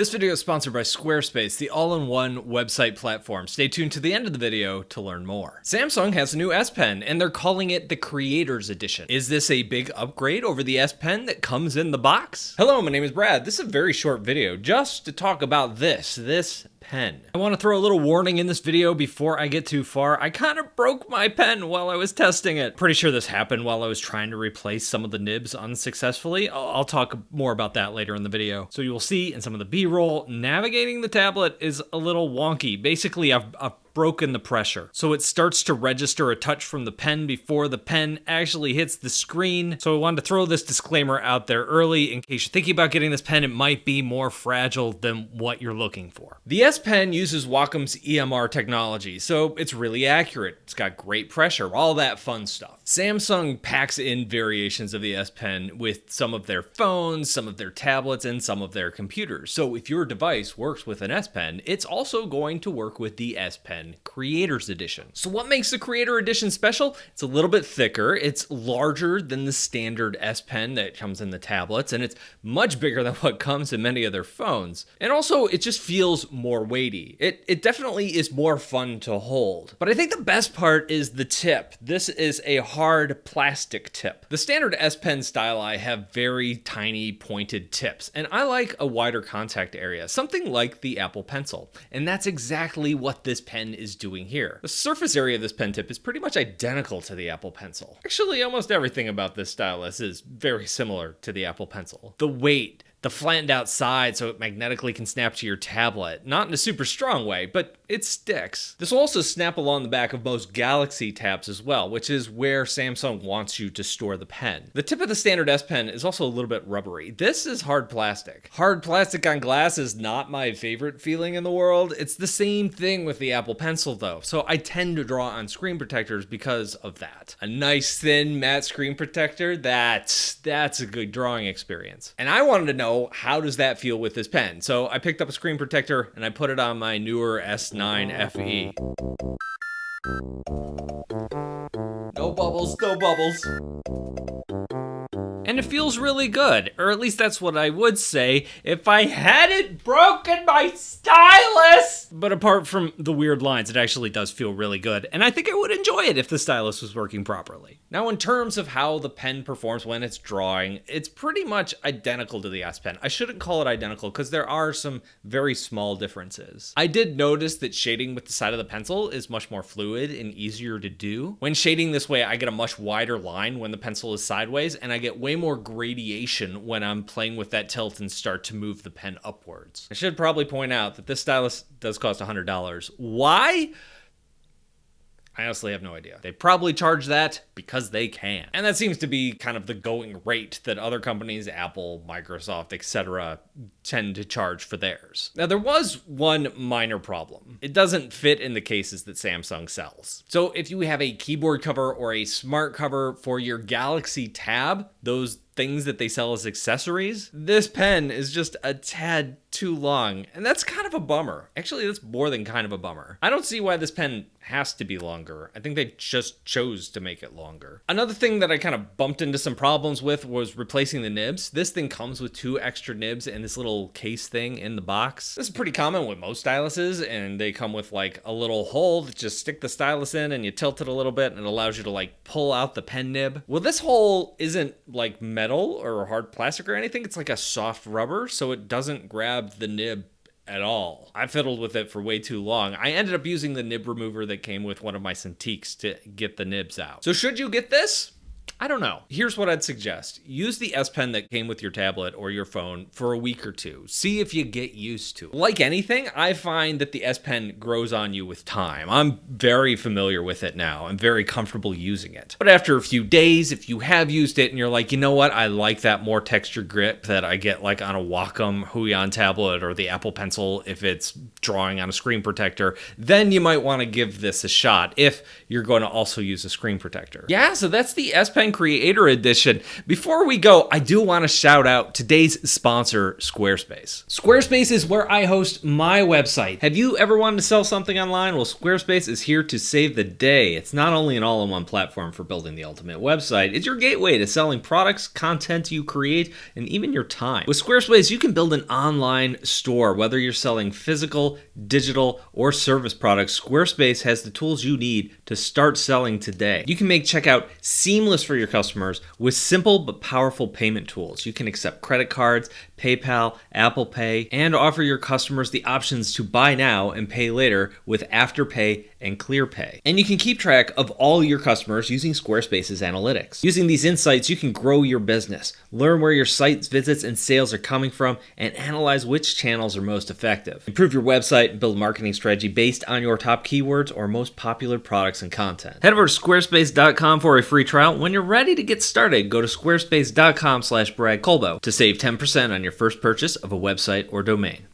This video is sponsored by Squarespace, the all-in-one website platform. Stay tuned to the end of the video to learn more. Samsung has a new S Pen, and they're calling it the Creators Edition. Is this a big upgrade over the S Pen that comes in the box? Hello, my name is Brad. This is a very short video just to talk about this pen. I want to throw a little warning in this video before I get too far. I kind of broke my pen while I was testing it. Pretty sure this happened while I was trying to replace some of the nibs unsuccessfully. I'll talk more about that later in the video. So you will see in some of the B-roll, navigating the tablet is a little wonky. Basically, I've broken the pressure. So it starts to register a touch from the pen before the pen actually hits the screen. So I wanted to throw this disclaimer out there early in case you're thinking about getting this pen. It might be more fragile than what you're looking for. The S Pen uses Wacom's EMR technology, so it's really accurate. It's got great pressure, all that fun stuff. Samsung packs in variations of the S Pen with some of their phones, some of their tablets, and some of their computers. So if your device works with an S Pen, it's also going to work with the S Pen Creators Edition. So what makes the Creator Edition special? It's a little bit thicker, it's larger than the standard S Pen that comes in the tablets, and it's much bigger than what comes in many other phones. And also, it just feels more weighty. It definitely is more fun to hold. But I think the best part is the tip. This is a hard plastic tip. The standard S Pen styli have very tiny pointed tips, and I like a wider contact area, something like the Apple Pencil. And that's exactly what this pen is doing here. The surface area of this pen tip is pretty much identical to the Apple Pencil. Actually, almost everything about this stylus is very similar to the Apple Pencil. The weight, the flattened out side so it magnetically can snap to your tablet. Not in a super strong way, but it sticks. This will also snap along the back of most Galaxy tabs as well, which is where Samsung wants you to store the pen. The tip of the standard S Pen is also a little bit rubbery. This is hard plastic. Hard plastic on glass is not my favorite feeling in the world. It's the same thing with the Apple Pencil though, so I tend to draw on screen protectors because of that. A nice thin matte screen protector, that's a good drawing experience. And I wanted to know, how does that feel with this pen? So I picked up a screen protector and I put it on my newer S9 FE. No bubbles, no bubbles. And it feels really good, or at least that's what I would say if I hadn't broken my stylus! But apart from the weird lines, it actually does feel really good, and I think I would enjoy it if the stylus was working properly. Now, in terms of how the pen performs when it's drawing, it's pretty much identical to the S Pen. I shouldn't call it identical because there are some very small differences. I did notice that shading with the side of the pencil is much more fluid and easier to do. When shading this way, I get a much wider line when the pencil is sideways, and I get way more gradation when I'm playing with that tilt and start to move the pen upwards. I should probably point out that this stylus does cost $100. Why? I honestly have no idea. They probably charge that because they can. And that seems to be kind of the going rate that other companies, Apple, Microsoft, etc., tend to charge for theirs. Now, there was one minor problem. It doesn't fit in the cases that Samsung sells. So if you have a keyboard cover or a smart cover for your Galaxy Tab, those things that they sell as accessories, this pen is just a tad too long, and that's kind of a bummer. Actually, that's more than kind of a bummer. I don't see why this pen has to be longer. I think they just chose to make it longer. Another thing that I kind of bumped into some problems with was replacing the nibs. This thing comes with 2 extra nibs and this little case thing in the box. This is pretty common with most styluses, and they come with like a little hole that just stick the stylus in and you tilt it a little bit and it allows you to like pull out the pen nib. Well, this hole isn't like metal or hard plastic or anything. It's like a soft rubber, so it doesn't grab the nib at all. I fiddled with it for way too long. I ended up using the nib remover that came with one of my Cintiqs to get the nibs out. So should you get this? I don't know. Here's what I'd suggest. Use the S Pen that came with your tablet or your phone for a week or two. See if you get used to it. Like anything, I find that the S Pen grows on you with time. I'm very familiar with it now. I'm very comfortable using it. But after a few days, if you have used it and you're like, you know what, I like that more textured grip that I get like on a Wacom Huion tablet or the Apple Pencil if it's drawing on a screen protector, then you might want to give this a shot if you're going to also use a screen protector. Yeah, so that's the S Pen All-in-One Creator Edition. Before we go, I do want to shout out today's sponsor, Squarespace. Squarespace is where I host my website. Have you ever wanted to sell something online? Well, Squarespace is here to save the day. It's not only an all-in-one platform for building the ultimate website, it's your gateway to selling products, content you create, and even your time. With Squarespace, you can build an online store. Whether you're selling physical, digital, or service products, Squarespace has the tools you need to start selling today. You can make checkout seamless for your customers with simple but powerful payment tools. You can accept credit cards, PayPal, Apple Pay, and offer your customers the options to buy now and pay later with Afterpay and ClearPay. And you can keep track of all your customers using Squarespace's analytics. Using these insights, you can grow your business, learn where your site's visits and sales are coming from, and analyze which channels are most effective. Improve your website and build a marketing strategy based on your top keywords or most popular products and content. Head over to squarespace.com for a free trial. When you're ready to get started, go to squarespace.com/BradColbo to save 10% on your first purchase of a website or domain.